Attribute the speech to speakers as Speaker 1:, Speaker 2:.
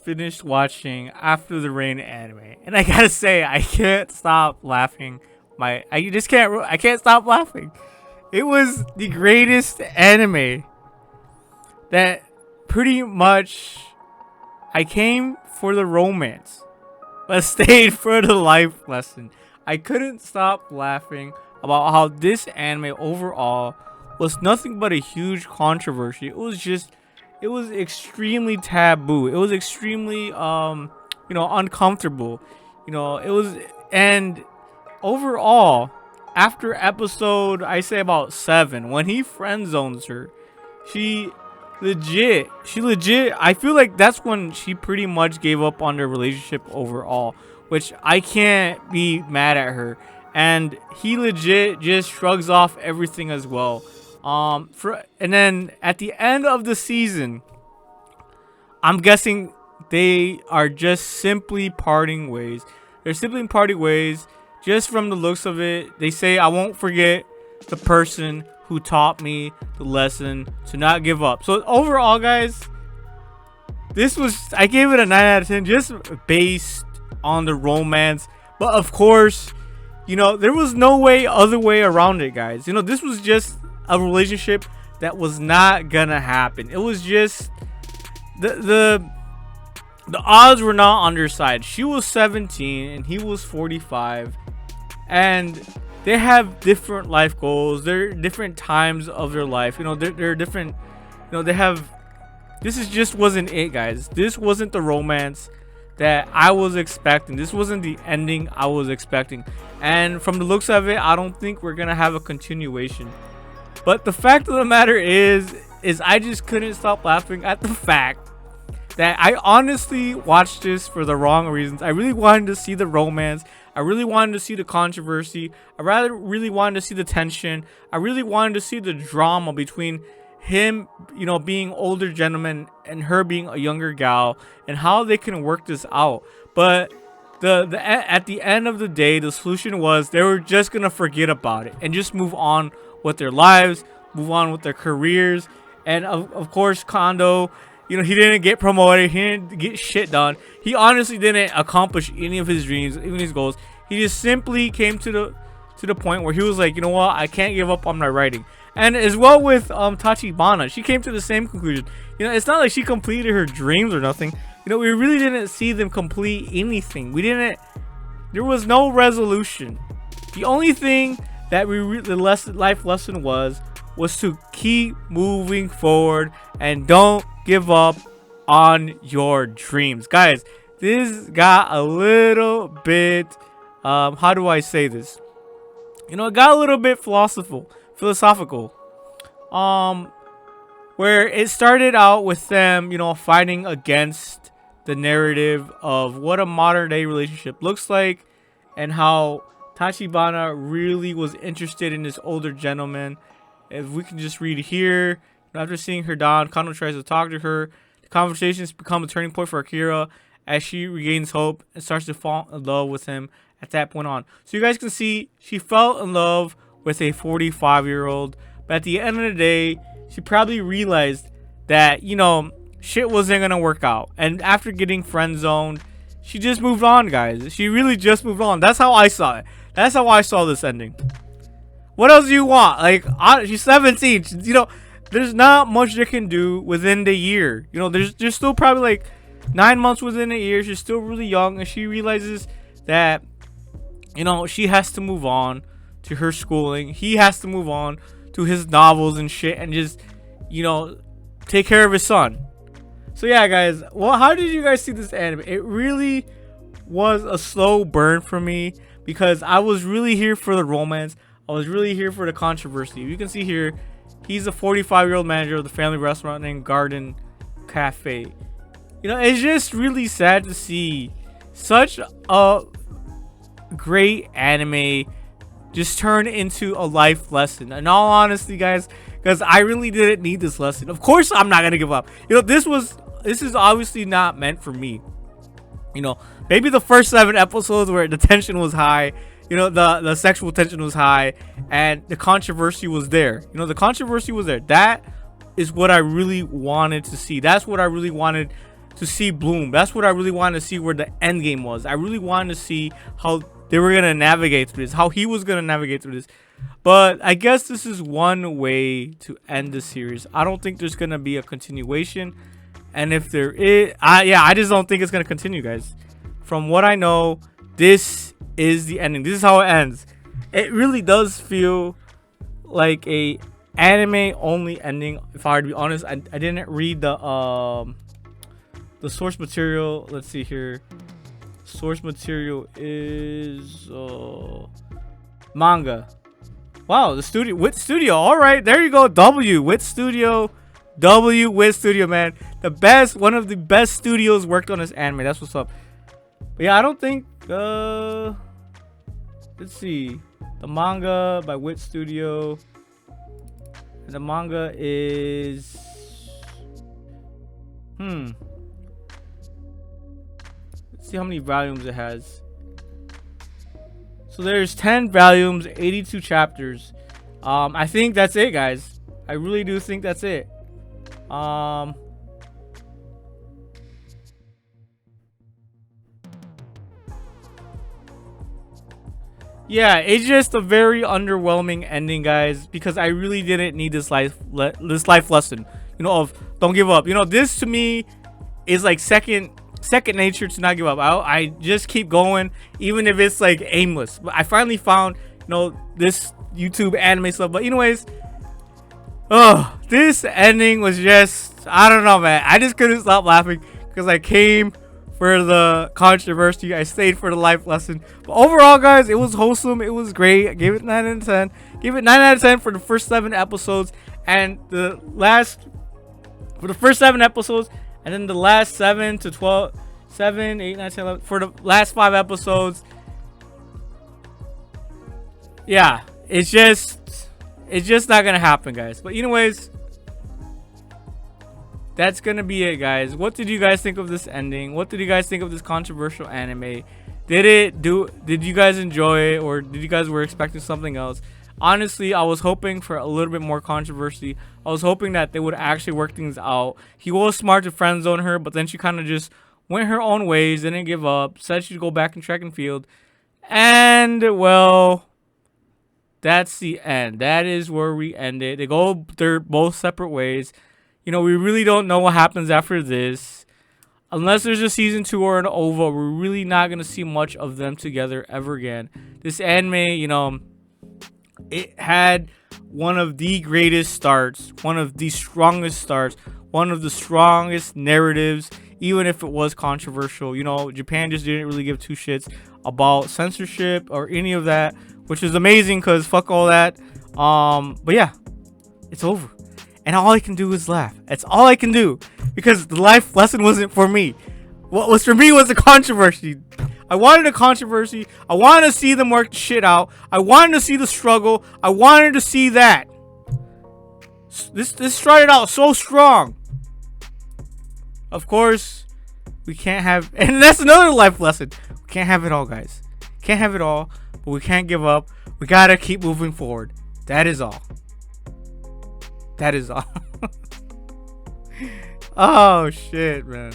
Speaker 1: finished watching After the Rain anime, and I gotta say, I can't stop laughing. I can't stop laughing. It was the greatest anime that pretty much I came for the romance, but stayed for the life lesson. I couldn't stop laughing about how this anime overall was nothing but a huge controversy. It was extremely taboo. It was extremely uncomfortable. And overall, after episode, I say about 7, when he friend zones her, she legit, I feel like that's when she pretty much gave up on their relationship overall, which I can't be mad at her. And he legit just shrugs off everything as well. And then at the end of the season, I'm guessing they are just simply parting ways. They're simply parting ways. Just from the looks of it, they say, I won't forget the person who taught me the lesson to not give up. So overall, guys, I gave it a 9 out of 10 just based on the romance. But of course, there was no other way around it, guys. This was just a relationship that was not gonna happen. It was just the odds were not on their side. She was 17 and he was 45, and they have different life goals. They're different times of their life. They're different. This just wasn't it, guys. This wasn't the romance that I was expecting. This wasn't the ending I was expecting. And from the looks of it, I don't think we're gonna have a continuation. But the fact of the matter is I just couldn't stop laughing at the fact that I honestly watched this for the wrong reasons. I really wanted to see the romance. I really wanted to see the controversy. Really wanted to see the tension. I really wanted to see the drama between him, being older gentleman and her being a younger gal, and how they can work this out. But at the end of the day, the solution was they were just gonna forget about it and just move on with their lives, move on with their careers. And of course, Kondo, he didn't get promoted, he didn't get shit done. He honestly didn't accomplish any of his dreams, even his goals. He just simply came to the point where he was like, you know what, I can't give up on my writing. And as well with Tachibana, she came to the same conclusion. It's not like she completed her dreams or nothing. We really didn't see them complete anything. There was no resolution. The only thing that the life lesson was to keep moving forward and don't give up on your dreams. Guys, this got a little bit, how do I say this? It got a little bit philosophical. Where it started out with them, fighting against the narrative of what a modern day relationship looks like, and how Tachibana really was interested in this older gentleman. If we can just read here, after seeing her down, Kondo tries to talk to her. The conversations become a turning point for Akira as she regains hope and starts to fall in love with him at that point on. So you guys can see she fell in love with a 45-year-old, but at the end of the day, she probably realized that, shit wasn't gonna work out. And after getting friend zoned, she just moved on, guys. She really just moved on. That's how I saw it. That's how I saw this ending. What else do you want? Like, she's 17. There's not much they can do within the year. There's still probably like 9 months within a year. She's still really young, and she realizes that, she has to move on to her schooling. He has to move on to his novels and shit, and just, take care of his son. So yeah, guys, well, how did you guys see this anime? It really was a slow burn for me, because I was really here for the romance. I was really here for the controversy. You can see here, he's a 45-year-old manager of the family restaurant named Garden Cafe. It's just really sad to see such a great anime just turn into a life lesson. In all honesty, guys, because I really didn't need this lesson. Of course, I'm not gonna give up. This is obviously not meant for me. Maybe the first 7 episodes where the tension was high, the sexual tension was high, and the controversy was there. The controversy was there. That is what I really wanted to see. That's what I really wanted to see bloom. That's what I really wanted to see, where the end game was. I really wanted to see how they were gonna navigate through this, how he was gonna navigate through this. But I guess this is one way to end the series. I don't think there's gonna be a continuation, and if there is, I just don't think it's gonna continue, guys. From what I know, this is the ending. This is how it ends. It really does feel like a anime only ending. If I were to be honest, I didn't read the source material. Let's see here. Source material is manga. Wow, the studio, Wit Studio. All right, there you go. Wit Studio, Wit Studio, man. The best, one of the best studios worked on this anime. That's what's up. But yeah, I don't think. Let's see, the manga by Wit Studio. The manga is Let's see how many volumes it has. So there's 10 volumes, 82 chapters. I think that's it, guys. I really do think that's it. Yeah, it's just a very underwhelming ending, guys, because I really didn't need this life lesson, you know, of don't give up. You know, this to me is like second nature to not give up. I just keep going, even if it's like aimless. But I finally found, you know, this YouTube anime stuff. But anyways, this ending was just, I don't know, man. I just couldn't stop laughing because I came for the controversy. I stayed for the life lesson. But overall, guys, it was wholesome. It was great. I gave it 9 out of 10. Give it 9 out of 10 for the first 7 episodes, and the first 7 episodes, and then the last 7 to 12, 7, 8, 9, 10, 11, for the last 5 episodes. Yeah, it's just not gonna happen, guys. But anyways, that's gonna be it, guys. What did you guys think of this ending? What did you guys think of this controversial anime? Did you guys enjoy it, or did you guys were expecting something else? Honestly, I was hoping for a little bit more controversy. I was hoping that they would actually work things out. He was smart to friend zone her, but then she kind of just went her own ways, didn't give up, said she'd go back in track and field. And, well, that's the end. That is where we end it. They go their both separate ways. You know, we really don't know what happens after this. Unless there's a season 2 or an OVA, we're really not going to see much of them together ever again. This anime, you know, it had one of the greatest starts, one of the strongest starts, one of the strongest narratives, even if it was controversial. You know, Japan just didn't really give two shits about censorship or any of that, which is amazing because fuck all that. But yeah, it's over. And all I can do is laugh. That's all I can do, because the life lesson wasn't for me. What was for me was the controversy. I wanted a controversy. I wanted to see them work shit out. I wanted to see the struggle. I wanted to see that. This started out so strong. Of course, we can't have, and that's another life lesson. We can't have it all, guys. Can't have it all, but we can't give up. We gotta keep moving forward. That is all. That is all. Oh shit, man.